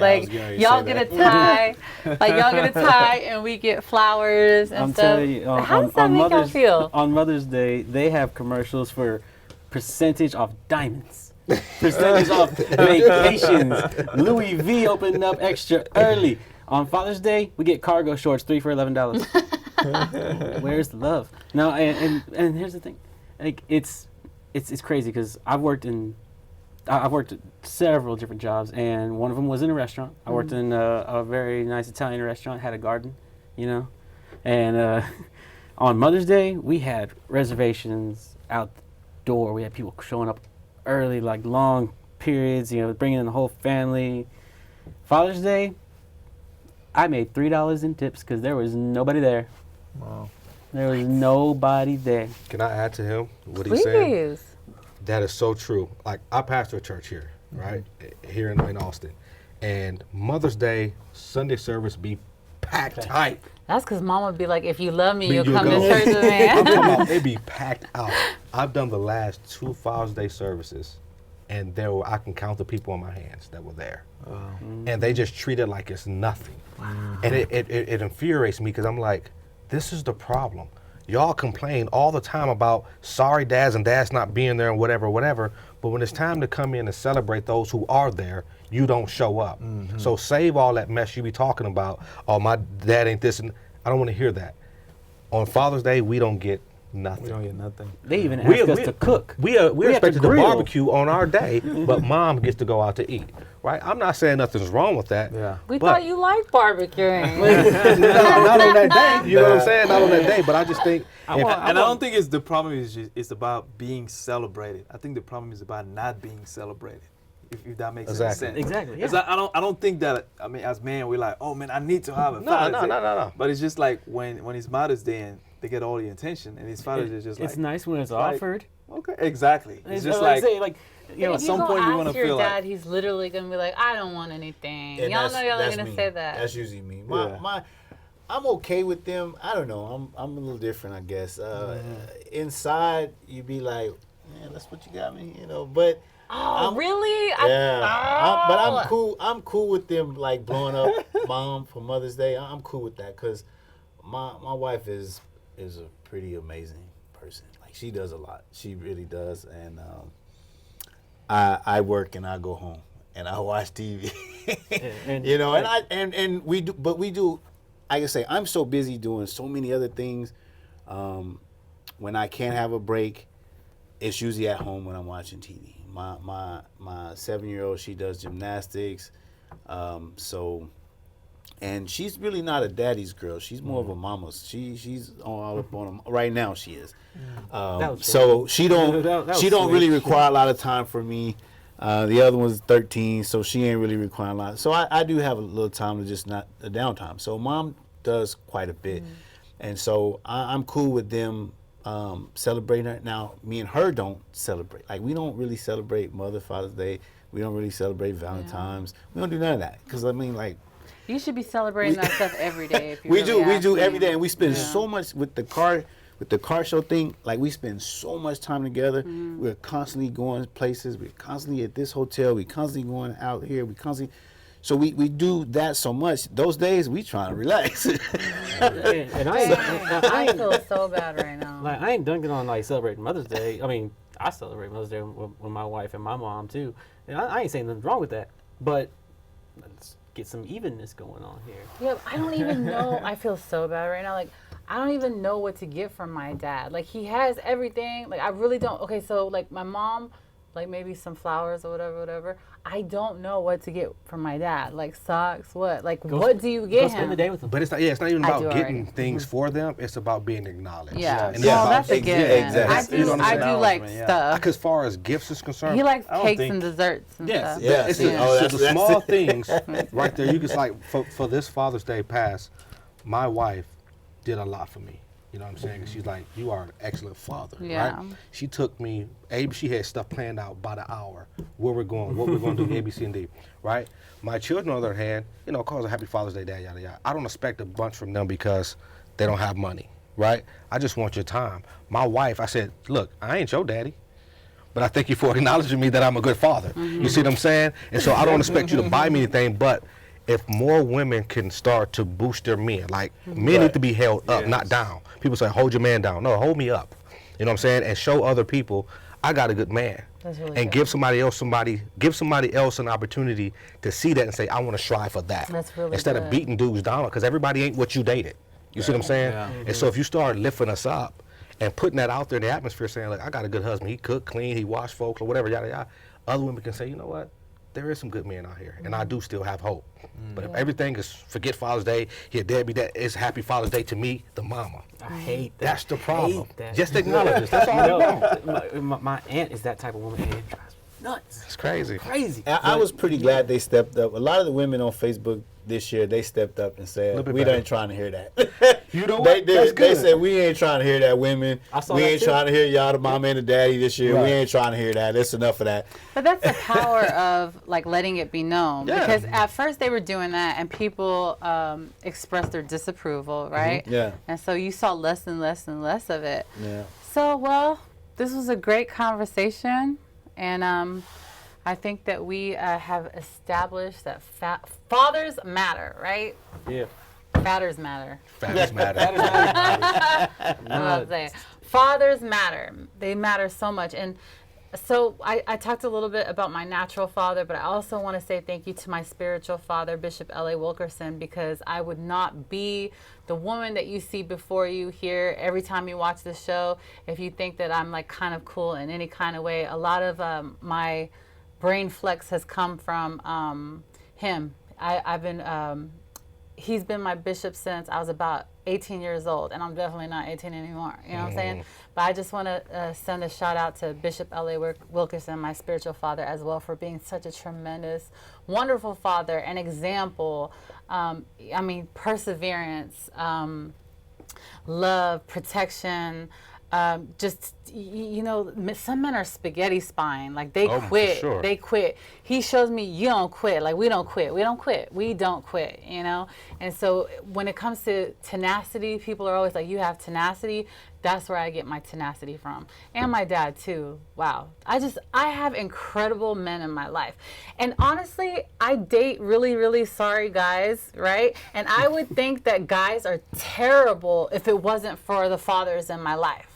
y'all get a tie, like y'all get a tie and we get flowers and I'm stuff. telling you, How does that make y'all feel? On Mother's Day, they have commercials for percentage off diamonds, percentage off vacations, Louis V opening up extra early. On Father's Day, we get cargo shorts, 3 for $11. Where's the love? No, and here's the thing, like it's crazy because I've worked at several different jobs, and one of them was in a restaurant. I worked in a very nice Italian restaurant, had a garden, you know, and on Mother's Day we had reservations out the door. We had people showing up early, like long periods, you know, bringing in the whole family. Father's Day, I made $3 in tips because there was nobody there. Wow. There was nobody there. Can I add to him what he's saying? Please. That is so true. Like, I pastor a church here, right? Here in Austin. And Mother's Day, Sunday service be packed tight. That's because Mom would be like, if you love me, You'll you'll come to go. church with me. I'm talking about it be packed out. I've done the last 2 Father's Day services, and I can count the people on my hands that were there. And they just treat it like it's nothing. And it infuriates me because I'm like, this is the problem. Y'all complain all the time about sorry dads and dads not being there and whatever, but when it's time to come in and celebrate those who are there, you don't show up. So save all that mess you be talking about. Oh, my dad ain't this, and I don't want to hear that. On Father's Day, we don't get nothing. We don't get nothing. They even ask us to cook. We're have to expected to grill. barbecue on our day, but Mom gets to go out to eat. Right? I'm not saying nothing's wrong with that. Yeah. We but thought you liked barbecuing. not on that day. You know what I'm saying? Not on that day. But I just think, I don't think it's the problem is just, it's about being celebrated. I think the problem is about not being celebrated. If that makes any sense. Exactly. Yeah. 'Cause I don't think that, I mean, as men, we're like, oh man, I need to have a Father's Day. No. But it's just like when it's Mother's Day and they get all the attention, and his Father's Day is just It's like, nice when it's like, offered. okay, exactly. It's just like, like, you know, at some point you want to your feel dad, like, he's literally gonna be like, I don't want anything. And Y'all know y'all are that's gonna me. say that. That's usually me. Yeah. I'm okay with them. I don't know. I'm a little different, I guess. Inside, you be like, man, that's what you got me, you know. But Really? yeah. But I'm cool. I'm cool with them like blowing up Mom for Mother's Day. I'm cool with that because my wife is a pretty amazing person. Like she does a lot. She really does. And I work and I go home and I watch TV. and You know, and we do, but we do. Like I say, I'm so busy doing so many other things. When I can't have a break, it's usually at home when I'm watching TV. My 7-year-old, she does gymnastics, and she's really not a daddy's girl. She's more of a mama's. She's all up on him right now. She is. So she don't That was she don't sweet. really require a lot of time from me. The other one's 13, so she ain't really requiring a lot. So I do have a little time to just not a downtime. So Mom does quite a bit, and so I'm cool with them celebrating her. Now, me and her don't celebrate. Like we don't really celebrate Father's Day. We don't really celebrate Valentine's. We don't do none of that because I mean, like You should be celebrating that stuff every day. If you we really do ask every me. day, and we spend so much with the car show thing. Like we spend so much time together. We're constantly going places. We're constantly at this hotel. We constantly going out here. We constantly. So we do that so much. Those days we trying to relax. and I feel so bad right now. Like I ain't dunking on like celebrating Mother's Day. I mean, I celebrate Mother's Day with my wife and my mom too. And I ain't saying nothing wrong with that. But let's get some evenness going on here. Yeah, I don't even know. I feel so bad right now. Like, I don't even know what to get from my dad. Like, he has everything. Like, I really don't. Okay, so, like, my mom, like, maybe some flowers or whatever. I don't know what to get from my dad. Like, socks, what? Like, what do you get Go him? spend the day with them. But it's not even I about do getting already. things for them. It's about being acknowledged. Yeah. And Well, it's that's a about- given. exactly. You know what I'm I saying? do like Yeah. stuff. Like, as far as gifts is concerned, He likes I don't cakes think- and desserts and yes, stuff. Yeah, it's see, the, oh, so that's- the that's small it. things right there. You can like for this Father's Day pass, my wife did a lot for me. You know what I'm saying? 'Cause she's like, you are an excellent father, Yeah. right? She took me, she had stuff planned out by the hour, where we're going, what we're going to do, A, B, C, and D, right? My children, on the other hand, you know, calls a happy Father's Day, Dad, yada, yada. I don't expect a bunch from them because they don't have money, right? I just want your time. My wife, I said, look, I ain't your daddy, but I thank you for acknowledging me that I'm a good father. You see what I'm saying? And so I don't expect you to buy me anything, but if more women can start to boost their men, like men need to be held up, not down. People say, hold your man down. No, hold me up. You know what I'm saying? And show other people, I got a good man. That's really and good. give somebody else an opportunity to see that and say, I want to strive for that. That's really Instead good. of beating dudes down, because everybody ain't what you dated. You see what I'm saying? Yeah. And so if you start lifting us up and putting that out there in the atmosphere, saying, look, I got a good husband. He cook, clean, he wash folks, or whatever, yada, yada. Other women can say, you know what? There is some good men out here, and I do still have hope. But if everything is forget Father's Day, here, Debbie, that is Happy Father's Day to me, the mama. I hate that. That's the problem. Hate that. Just acknowledge it. That's all I want. My aunt is that type of woman, and it drives me nuts. It's crazy. Crazy. I was pretty glad they stepped up. A lot of the women on Facebook this year, they stepped up and said, Little bit we better. ain't trying to hear that. You know They what? That's did. They good. said, we ain't trying to hear that, women. I saw We that ain't too. trying to hear y'all, the mama and the daddy this year. Right. We ain't trying to hear that. It's enough of that. But that's the power of like letting it be known. Yeah. Because at first they were doing that and people expressed their disapproval, right? Yeah. And so you saw less and less and less of it. Yeah. So, well, this was a great conversation. And I think that we have established that fathers matter, right? Yeah. Fathers matter. Fathers matter. I'm about to say it. Fathers matter. They matter so much. And so I talked a little bit about my natural father, but I also want to say thank you to my spiritual father, Bishop L.A. Wilkerson, because I would not be the woman that you see before you here every time you watch the show if you think that I'm like kind of cool in any kind of way. A lot of my brain flex has come from him. I've been he's been my bishop since I was about 18 years old, and I'm definitely not 18 anymore. You know what I'm saying? But I just want to send a shout out to Bishop L.A. Wilkerson, my spiritual father, as well, for being such a tremendous, wonderful father, an example. Perseverance, love, protection. Some men are spaghetti spine. Like they Oh, for quit. sure. They quit. He shows me you don't quit. Like we don't quit. We don't quit. We don't quit. You know. And so when it comes to tenacity, people are always like, "You have tenacity." That's where I get my tenacity from, and my dad too. Wow. I have incredible men in my life, and honestly, I date really, really sorry guys, right? And I would think that guys are terrible if it wasn't for the fathers in my life.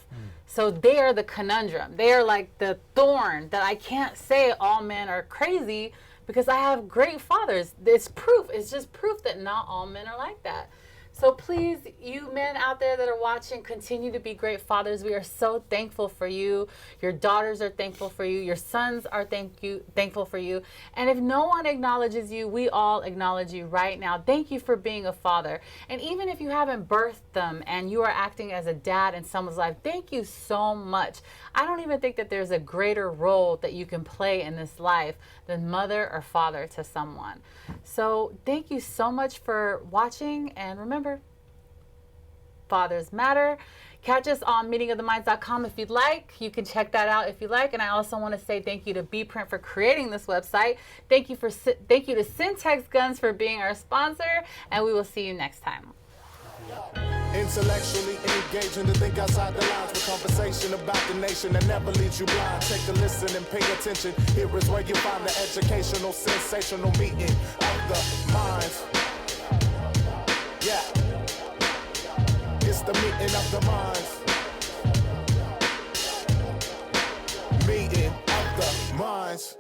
So they are the conundrum. They are like the thorn that I can't say all men are crazy because I have great fathers. It's proof. It's just proof that not all men are like that. So please, you men out there that are watching, continue to be great fathers. We are so thankful for you. Your daughters are thankful for you. Your sons are thankful for you. And if no one acknowledges you, we all acknowledge you right now. Thank you for being a father. And even if you haven't birthed them and you are acting as a dad in someone's life, thank you so much. I don't even think that there's a greater role that you can play in this life than mother or father to someone. So thank you so much for watching, and remember, fathers matter. Catch us on meetingoftheminds.com if you'd like. You can check that out if you like. And I also want to say thank you to Bprint for creating this website. Thank you to Syntex Guns for being our sponsor, and we will see you next time. Intellectually engaging to think outside the lines with conversation about the nation that never leaves you blind. Take a listen and pay attention. Here is where you find the educational, sensational meeting of the minds. Yeah, it's the meeting of the minds. Meeting of the minds.